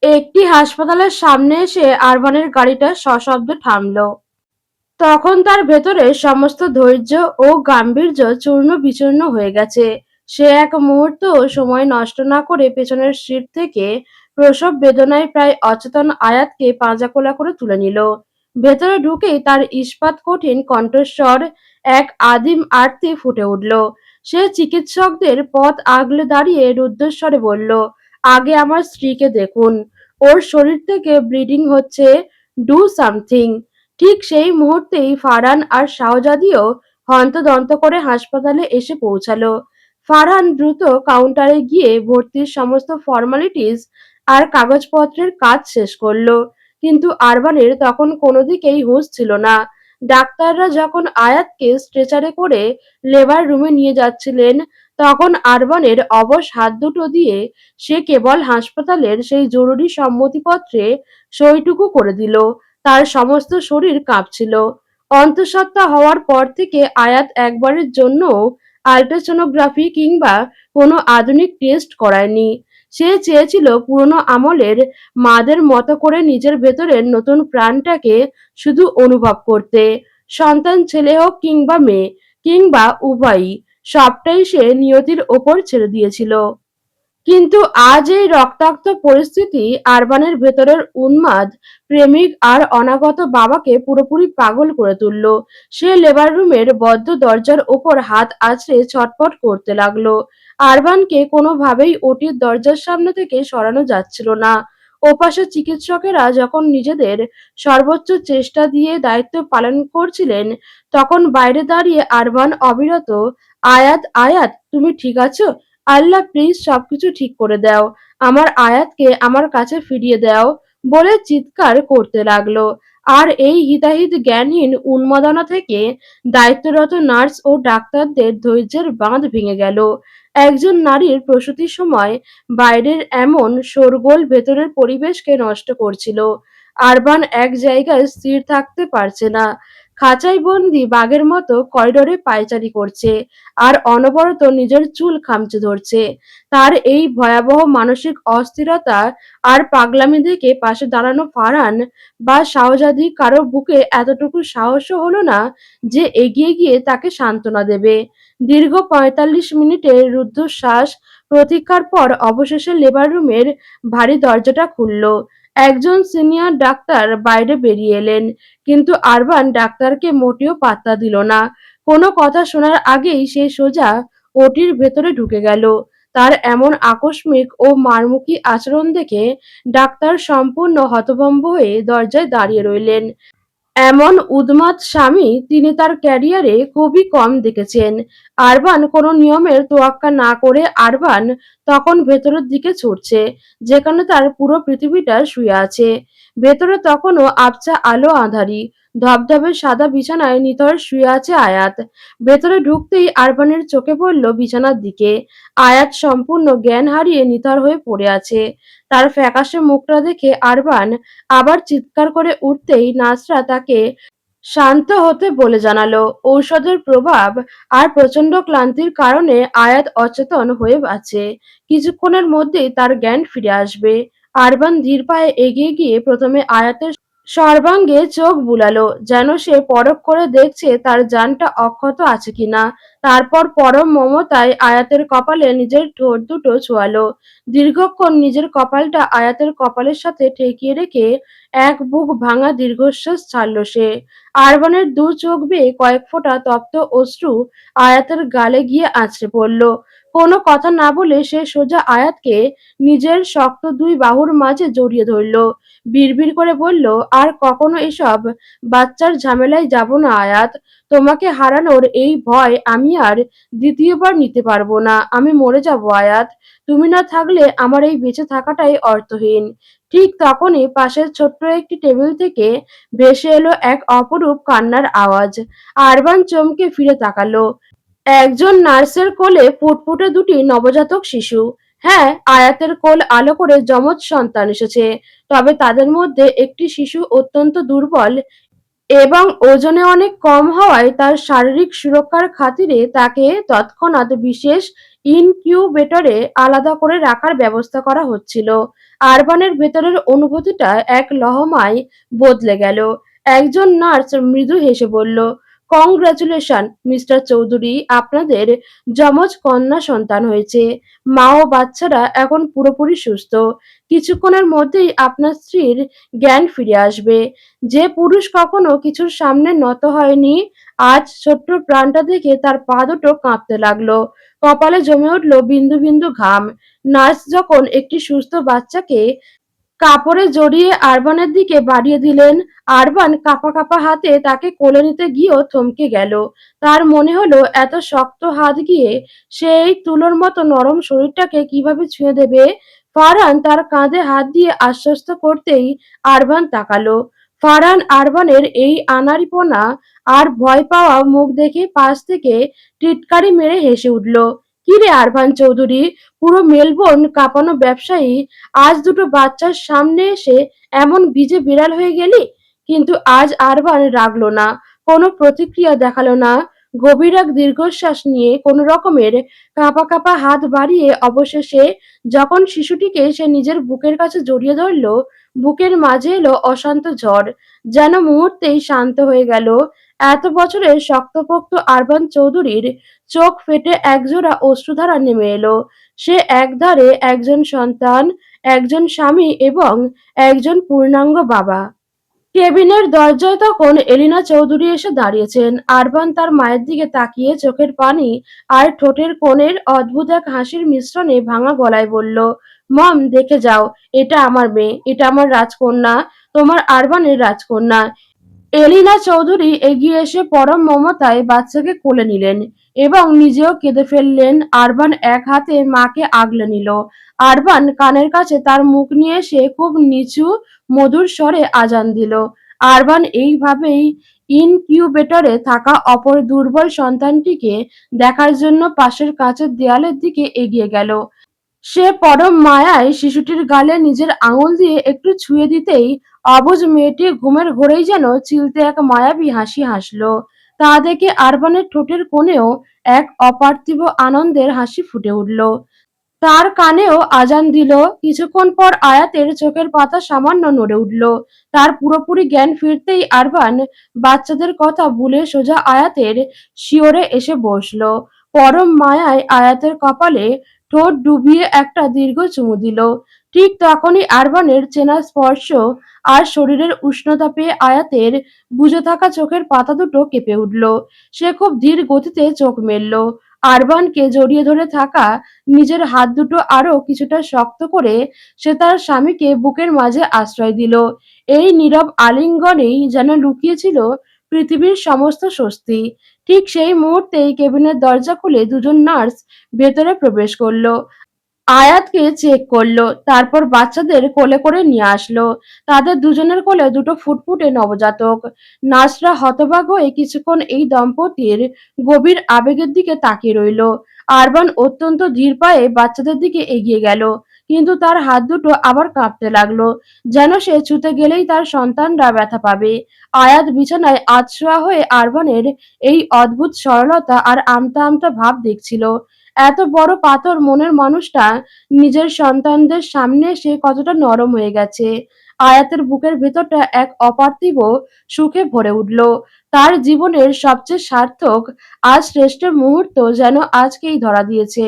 একটি হাসপাতালের সামনে এসে আরবানের গাড়িটা সশব্দে থামল। তখন তার ভেতরে সমস্ত ধৈর্য ও গাম্ভীর্য চূর্ণ বিচূর্ণ হয়ে গেছে। সে এক মুহূর্ত সময় নষ্ট না করে পেছনের সিট থেকে প্রসব বেদনায় প্রায় অচেতন আয়াতকে পাঁজাকোলা করে তুলে নিল। ভেতরে ঢুকেই তার ইস্পাত কঠিন কণ্ঠস্বর এক আদিম আরতি ফুটে উঠল। সে চিকিৎসকদের পথ আগলে দাঁড়িয়ে রুদ্ধস্বরে বলল, আগে আমার স্ত্রীকে দেখুন, ওর শরীর থেকে ব্লিডিং হচ্ছে, ডু সামথিং। ঠিক সেই মুহূর্তেই ফারহান আর শাহজাদিও হন্তদন্ত করে হাসপাতালে এসে পৌঁছালো। ফারহান দ্রুত কাউন্টারে গিয়ে ভর্তির সমস্ত ফর্মালিটিস আর কাগজপত্রের কাজ শেষ করলো। কিন্তু আরবানের তখন কোনো দিকেই হুঁশ ছিল না। ডাক্তাররা যখন আয়াতকে স্ট্রেচারে করে লেবার রুমে নিয়ে যাচ্ছিলেন, তখন আরবানের অবশ হাত দুটো দিয়ে সে কেবল হাসপাতালের সেই জরুরি সম্মতিপত্রে সইটুকু করে দিল। তার সমস্ত শরীর কাঁপছিল। অন্তঃসত্ত্বা হওয়ার পর থেকে আয়াত একবারের জন্যও আল্ট্রাসোনোগ্রাফি কিংবা কোনো আধুনিক টেস্ট করায়নি। সে চেয়েছিল পুরনো আমলের মাদের মতো করে নিজের ভেতরের নতুন প্রাণটাকে শুধু অনুভব করতে। সন্তান ছেলে হোক কিংবা মেয়ে, কিংবা উভয়ই, সবটাই সে নিয়তির ওপর ছেড়ে দিয়েছিল। কিন্তু আজ এই রক্তাক্ত পরিস্থিতি আরবানের ভেতরের উন্মাদ প্রেমিক আর অনাগত বাবাকে পুরোপুরি পাগল করে তুলল। সে লেবার রুমের বদ্ধ দরজার ওপর হাত আছড়ে ছটফট করতে লাগলো। আরবানকে কোনোভাবেই ওটির দরজার সামনে থেকে সরানো যাচ্ছিল না। ওপাশে চিকিৎসকেরা যখন নিজেদের সর্বোচ্চ চেষ্টা দিয়ে দায়িত্ব পালন করছিলেন, তখন বাইরে দাঁড়িয়ে আরবান অবিরত, আয়াত আয়াত, তুমি ঠিক আছো? আল্লাহ প্লিজ সবকিছু ঠিক করে দাও, আমার আয়াতকে আমার কাছে ফিরিয়ে দাও বলে চিৎকার করতে লাগলো। আর এই হিতাহিত জ্ঞানহীন উন্মাদনা থেকে দায়িত্বরত নার্স ও ডাক্তারদের ধৈর্যের বাঁধ ভেঙে গেল। একজন নারীর প্রসূতির সময় বাইরের এমন শোরগোল ভেতরের পরিবেশকে নষ্ট করছিল। আরবান এক জায়গায় স্থির থাকতে পারছে না। খাঁচায় বন্দি বাঘের মতো করিডোরে পায়চারি করছে আর অনবরত নিজের চুল খামচে ধরছে। তার এই ভয়াবহ মানসিক অস্থিরতা আর পাগলামি দেখে পাশে দাঁড়ানো ফারহান বা শাহজাদি কারো বুকে এতটুকু সাহসও হলো না যে এগিয়ে গিয়ে তাকে সান্ত্বনা দেবে। দীর্ঘ ৪৫ মিনিটের রুদ্ধশ্বাস প্রতীক্ষার পর অবশেষে লেবার রুমের ভারী দরজাটা খুলল। একজন সিনিয়র ডাক্তার বাইরে বেরিয়ে এলেন, কিন্তু আরবান ডাক্তারকে মোটেও পাত্তা দিল না। কোনো কথা শোনার আগেই সে সোজা ওটির ভেতরে ঢুকে গেল। তার এমন আকস্মিক ও মারমুখী আচরণ দেখে ডাক্তার সম্পূর্ণ হতভম্ব হয়ে দরজায় দাঁড়িয়ে রইলেন। এমন উন্মাদ স্বামী তিনি তার ক্যারিয়ারে খুবই কম দেখেছেন। আরবান কোনো নিয়মের তোয়াক্কা না করে আরবান তখন ভেতরের দিকে ছুটছে, যেখানে তার পুরো পৃথিবীটা শুয়ে আছে। ভেতরে তখনও আবছা আলো আঁধারি। ধবধবে সাদা বিছানায় নিথর শুয়ে আছে আয়াত। ভেতরে ঢুকতেই আরবানের চোখে পড়ল বিছানার দিকে। আয়াত সম্পূর্ণ জ্ঞান হারিয়ে নিথর হয়ে পড়ে আছে। তার ফ্যাকাশে মুখটা দেখে আরবান আবার চিৎকার করে উঠতেই নার্সরা তাকে শান্ত হতে বলে জানালো। ঔষধের প্রভাব আর প্রচন্ড ক্লান্তির কারণে আয়াত অচেতন হয়ে আছে। কিছুক্ষণের মধ্যেই তার জ্ঞান ফিরে আসবে। আরবান ধীর পায়ে এগিয়ে গিয়ে প্রথমে আয়াতের সর্বাঙ্গে চোখ বুলালো, যেন সে পরখ করে দেখছে তার জানটা অক্ষত আছে কিনা। তারপর পরম মমতায় আয়াতের কপালে নিজের ঠোঁট দুটো ছোঁয়ালো। দীর্ঘক্ষণ নিজের কপালটা আয়াতের কপালের সাথে ঠেকিয়ে রেখে এক বুক ভাঙা দীর্ঘশ্বাস ছাড়ল সে। আরবানের দু চোখ বেয়ে কয়েক ফোঁটা তপ্ত অশ্রু আয়াতের গালে গিয়ে আছড়ে পড়ল। কোনো কথা না বলে সে সোজা আয়াতকে নিজের শক্ত দুই বাহুর মাঝে জড়িয়ে ধরল। বিড়বিড় করে বলল, আর কখনো এসব বাচ্চার ঝামেলায় যাব না আয়াত। তোমাকে হারানোর এই ভয় আমি আর দ্বিতীয়বার নিতে পারবো না। আমি মরে যাব আয়াত। তুমি না থাকলে আমার এই বেঁচে থাকাটাই অর্থহীন। ঠিক তখনই পাশের ছোট্ট একটি টেবিল থেকে ভেসে এলো এক অপরূপ কান্নার আওয়াজ। আরবান চমকে ফিরে তাকালো। একজন নার্সের কোলে ফুটফুটে দুটি নবজাতক শিশু। হ্যাঁ, আয়াতের কোল আলো করে যমজ সন্তান এসেছে। তবে তাদের মধ্যে একটি শিশু অত্যন্ত দুর্বল এবং ওজনে অনেক কম হওয়ায় তার শারীরিক সুরক্ষার খাতিরে তাকে তৎক্ষণাৎ বিশেষ ইনকিউবেটরে আলাদা করে রাখার ব্যবস্থা করা হচ্ছিল। আরবানের ভেতরের অনুভূতিটা এক লহমায় বদলে গেল। একজন নার্স মৃদু হেসে বলল, কংগ্রাচুলেশন মিস্টার চৌধুরী, আপনাদের যমজ কন্যা সন্তান হয়েছে। মা ও বাচ্চারা এখন পুরোপুরি সুস্থ। কিছুক্ষণের মধ্যেই আপনার স্ত্রীর জ্ঞান ফিরে আসবে। যে পুরুষ কখনো কিছুর সামনে নত হয়নি, আজ ছোট্ট প্রাণটা দেখে তার পা দুটো কাঁপতে লাগলো। কপালে জমে উঠল বিন্দু বিন্দু ঘাম। নার্স যখন একটি সুস্থ বাচ্চাকে কাপড়ে জড়িয়ে আরবানের দিকে বাড়িয়ে দিলেন, আরবান কাঁপা কাঁপা হাতে তাকে কোলে নিতে গিয়েও থমকে গেল। তার মনে হলো এত শক্ত হাত গিয়ে সেই তুলোর মতো নরম শরীরটাকে কিভাবে ছুঁয়ে দেবে। ফারহান তার কাঁধে হাত দিয়ে আশ্বস্ত করতেই আরবান তাকালো। ফারহান আরবানের এই আনাড়িপনা আর ভয় পাওয়া মুখ দেখে পাশ থেকে টিটকারি মেরে হেসে উঠল। কিরে আরবান চৌধুরী, পুরো মেলবোর্ন কাঁপানো ব্যবসায়ী, আজ দুটো বাচ্চার সামনে এসে এমন ভিজে বিড়াল হয়ে গেলি। কিন্তু আজ আরবান রাগলো না, কোনো প্রতিক্রিয়া দেখালো না। গভীর এক দীর্ঘশ্বাস নিয়ে কোনো রকমের কাঁপা কাঁপা হাত বাড়িয়ে অবশেষে যখন শিশুটিকে সে নিজের বুকের কাছে জড়িয়ে ধরল, বুকের মাঝে এলো অশান্ত ঝড়, যেন মুহূর্তেই শান্ত হয়ে গেল। এত বছরের শক্তপোক্ত আরবান চৌধুরীর চোখ ফেটে একজোড়া অশ্রুধারা নেমে এলো। সে একধারে একজন সন্তান, একজন স্বামী এবং একজন পূর্ণাঙ্গ বাবা। কেবিনের দরজায় তখন এলিনা চৌধুরী এসে দাঁড়িয়েছেন। আরবান তার মায়ের দিকে তাকিয়ে চোখের পানি আর ঠোঁটের কোণের অদ্ভুত এক হাসির মিশ্রণে ভাঙা গলায় বলল, মম দেখে যাও, এটা আমার মেয়ে, এটা আমার রাজকন্যা, তোমার আরবানের রাজকন্যা। এলিনা চৌধুরী এগিয়ে এসে পরম মমতায় বাচ্চাকে কোলে নিলেন এবং নিজেও কেঁদে ফেললেন। আরবান এক হাতে মাকে আগলে নিল। আরবান কানের কাছে তার মুখ নিয়ে এসে খুব নিচু মধুর স্বরে আজান দিল। আরবান এইভাবেই ইনকিউবেটরে থাকা অপর দুর্বল সন্তানটিকে দেখার জন্য পাশের কাঁচের দেয়ালের দিকে এগিয়ে গেল। সে পরম মায়ায় শিশুটির গালে নিজের আঙুল দিয়ে একটু ছুঁয়ে দিতেই অবুঝ মেয়েটি ঘুমের ঘোরেই যেন চিলতে এক মায়াবী হাসি হাসল। তা দেখে আরবানের ঠোঁটের কোণেও এক অপার্থিব আনন্দের হাসি ফুটে উঠল। তার কানেও আজান দিল। কিছুক্ষণ পর আয়াতের চোখের পাতা সামান্য নড়ে উঠল। তার পুরোপুরি জ্ঞান ফিরতেই আরবান বাচ্চাদের কথা ভুলে সোজা আয়াতের শিয়রে এসে বসল। পরম মায়ায় আয়াতের কপালে ঠোঁট ডুবিয়ে একটা দীর্ঘ চুমু দিল। ঠিক তখনই আরবানের চেনা স্পর্শ আর শরীরের উষ্ণতা পেয়ে আয়াতের বুজে থাকা চোখের পাতা দুটো কেঁপে উঠল। সে খুব ধীর গতিতে চোখ মেলল। আরবানকে জড়িয়ে ধরে থাকা নিজের হাত দুটো আরো কিছুটা শক্ত করে সে তার স্বামীকে বুকের মাঝে আশ্রয় দিল। এই নীরব আলিঙ্গনেই যেন লুকিয়ে ছিল পৃথিবীর সমস্ত স্বস্তি। ঠিক সেই মুহূর্তেই কেবিনের দরজা খুলে দুজন নার্স ভেতরে প্রবেশ করলো। আয়াতকে চেক করলো, তারপর বাচ্চাদের কোলে করে নিয়ে আসলো। তাদের দুজনের কোলে দুটো ফুটফুটে নবজাতক। নার্সরা হতবাক হয়ে কিছুক্ষণ এই দম্পতির গভীর আবেগের দিকে তাকিয়ে রইল। আরবান অত্যন্ত ধীর পায়ে বাচ্চাদের দিকে এগিয়ে গেল, কিন্তু তার হাত দুটো আবার কাঁপতে লাগলো, যেন সে ছুতে গেলেই তার সন্তানরা ব্যথা পাবে। আয়াত বিছানায় আধশোয়া হয়ে আরবানের এই অদ্ভুত সরলতা আর আমতা আমতা ভাব দেখছিল। এত বড় পাথর মনের মানুষটা নিজের সন্তানদের সামনে এসে কতটা নরম হয়ে গেছে। আয়াতের বুকের ভেতরটা এক অপার্থিব সুখে ভরে উঠল। তার জীবনের সবচেয়ে সার্থক আর শ্রেষ্ঠ মুহূর্ত যেন আজকেই ধরা দিয়েছে।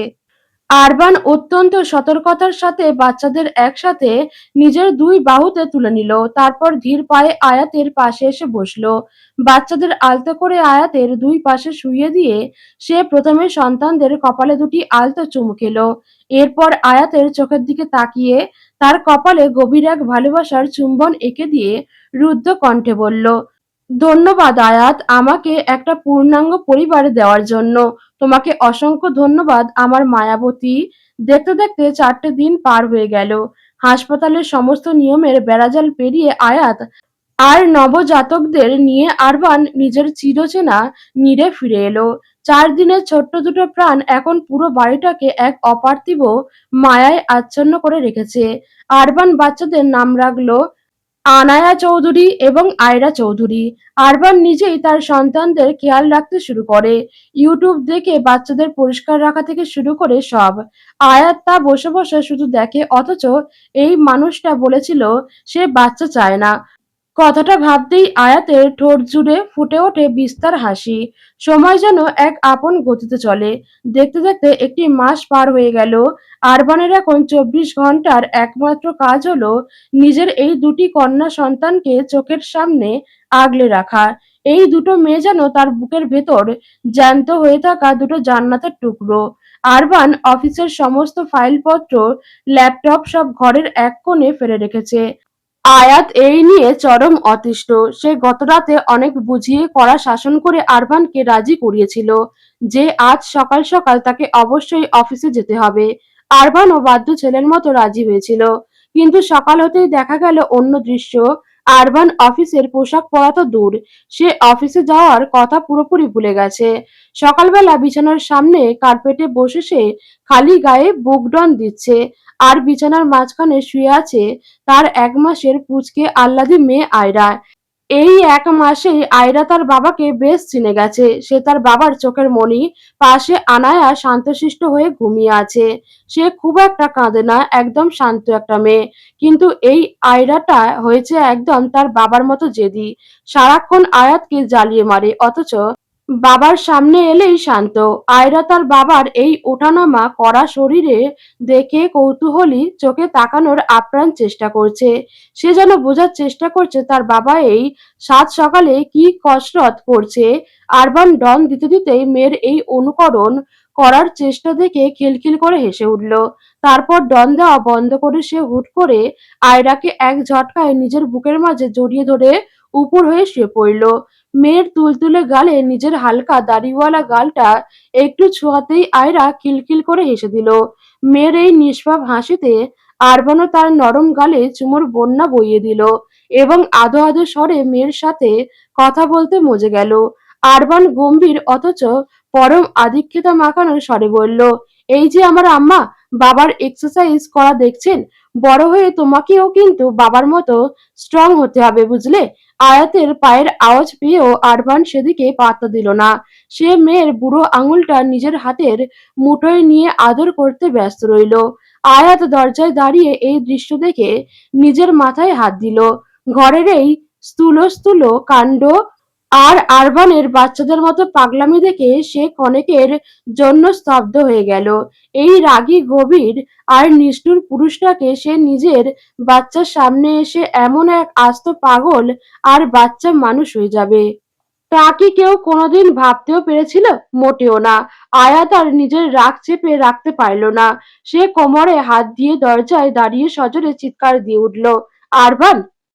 আরবান অত্যন্ত সতর্কতার সাথে বাচ্চাদের একসাথে নিজের দুই বাহুতে তুলে নিল। তারপর ধীর পায়ে আয়াতের পাশে এসে বসল। বাচ্চাদের আলতো করে আয়াতের দুই পাশে শুইয়ে দিয়ে সে প্রথমে সন্তানদের কপালে দুটি আলতো চুমু খেলো। এরপর আয়াতের চোখের দিকে তাকিয়ে তার কপালে গভীর এক ভালোবাসার চুম্বন এঁকে দিয়ে রুদ্ধ কণ্ঠে বলল, ধন্যবাদ আয়াত, আমাকে একটা পূর্ণাঙ্গ পরিবার দেওয়ার জন্য। তোমাকে অসংখ্য ধন্যবাদ আমার মায়াবতী। দেখতে দেখতে 4টে দিন পার হয়ে গেল। হাসপাতালের সমস্ত নিয়মের বেড়াজাল পেরিয়ে আয়াত আর নবজাতকদের নিয়ে আরবান নিজের চিরচেনা নীড়ে ফিরে এলো। 4 দিনের ছোট্ট দুটো প্রাণ এখন পুরো বাড়িটাকে এক অপার্থিব মায়ায় আচ্ছন্ন করে রেখেছে। আরবান বাচ্চাদের নাম রাখলো আনায়া চৌধুরী এবং আয়রা চৌধুরী। আরবান নিজেই তার সন্তানদের খেয়াল রাখতে শুরু করে। ইউটিউব দেখে বাচ্চাদের পরিষ্কার রাখা থেকে শুরু করে সব। আয়াত তা বসে বসে শুধু দেখে, অথচ এই মানুষটা বলেছিল সে বাচ্চা চায় না। কথাটা ভাবতেই আয়াতের ঠোঁট জুড়ে ফুটে ওঠে বিস্তার হাসি। সময় যেন এক আপন গতিতে চলে। দেখতে দেখতে একটি মাস পার হয়ে গেল। আরবানের এখন ২৪ ঘন্টার একমাত্র কাজ হলো নিজের এই দুটি কন্যা সন্তানকে চোখের সামনে আগলে রাখা। এই দুটো মেয়ে যেন তার বুকের ভেতর জ্যান্ত হয়ে থাকা দুটো জান্নাতের টুকরো। আরবান অফিসের সমস্ত ফাইলপত্র, ল্যাপটপ সব ঘরের এক কোণে ফেলে রেখেছে। আয়াত এই নিয়ে চরম অতিষ্ঠ। সে গতরাতে অনেক বুঝিয়ে কড়া শাসন করে আরভানকে রাজি করিয়েছিল যে আজ সকাল সকাল তাকে অবশ্যই অফিসে যেতে হবে। আরভানও বাধ্য ছেলের মতো রাজি হয়েছিল। কিন্তু সকাল হতেই দেখা গেল অন্য দৃশ্য। আরভান অফিসের পোশাক পরা তো দূর, সে অফিসে যাওয়ার কথা পুরোপুরি ভুলে গেছে। সকালবেলা বিছানার সামনে কার্পেটে বসে সে খালি গায়ে বুক ডন দিচ্ছে, আর বিছানার মাঝখানে শুয়ে আছে তার ১ মাসের পুচকে আহ্লাদী মেয়ে আয়রা। এই ১ মাসেই আয়রা তার বাবাকে বেশ চিনে গেছে। সে তার বাবার চোখের মণি। পাশে আনায়া শান্তশিষ্ট হয়ে ঘুমিয়ে আছে। সে খুব একটা কাঁদে না, একদম শান্ত একটা মেয়ে। কিন্তু এই আয়রাটা হয়েছে একদম তার বাবার মতো জেদি। সারাক্ষণ আয়াতকে জ্বালিয়ে মারে, অথচ বাবার সামনে এলেই শান্ত। আয়রা তার বাবার এই ওঠানামা করা শরীরে দেখে কৌতূহলী চোখে তাকানোর আপ্রাণ চেষ্টা করছে। সে যেন বোঝার চেষ্টা করছে তার বাবা এই সাত সকালে কি কসরত করছে। আরবান ডন দিতে দিতেই মেয়ের এই অনুকরণ করার চেষ্টা দেখে খিলখিল করে হেসে উঠল। তারপর ডন দেওয়া বন্ধ করে সে হুট করে আয়রাকে এক ঝটকায় নিজের বুকের মাঝে জড়িয়ে ধরে উপুড় হয়ে শুয়ে পড়ল। মেয়ের তুলতুলে গালে নিজের হালকা দাড়িওয়ালা গালটা একটু ছোঁয়াতেই আয়রা খিলখিল করে হেসে দিল। মেয়ের এই নিষ্পাপ হাসিতে আরবানও তার নরম গালে চুমুর বন্যা বইয়ে দিল এবং আধো আধো স্বরে মেয়ের সাথে কথা বলতে মজে গেল। আরবান গম্ভীর অথচ পরম আধিক্যতা মাখানো স্বরে বলল, এই যে আমার আম্মা, বাবার এক্সারসাইজ করা দেখছেন? বড় হয়ে তোমাকেও কিন্তু বাবার মতো স্ট্রং হতে হবে, বুঝলে? আয়াতের পায়ের আওয়াজ পেয়েও আরবান সেদিকে পাত্তা দিল না। সে মেয়ের বুড়ো আঙুলটা নিজের হাতের মুঠোয় নিয়ে আদর করতে ব্যস্ত রইল। আয়াত দরজায় দাঁড়িয়ে এই দৃশ্য দেখে নিজের মাথায় হাত দিল। ঘরের এই স্থূল স্থূল কাণ্ড আর আরবানের বাচ্চাদের মতো পাগলামি দেখে সে ক্ষণেকের জন্য স্তব্ধ হয়ে গেল। এই রাগী, গভীর আর নিষ্ঠুর পুরুষটাকে সে নিজের বাচ্চার সামনে এসে এমন এক আস্ত পাগল আর বাচ্চা মানুষ হয়ে যাবে, তা কি কেউ কোনোদিন ভাবতেও পেরেছিল? মোটেও না। আয়াত আর নিজের রাগ চেপে রাখতে পারল না। সে কোমরে হাত দিয়ে দরজায় দাঁড়িয়ে সজোরে চিৎকার দিয়ে উঠল, আরবান!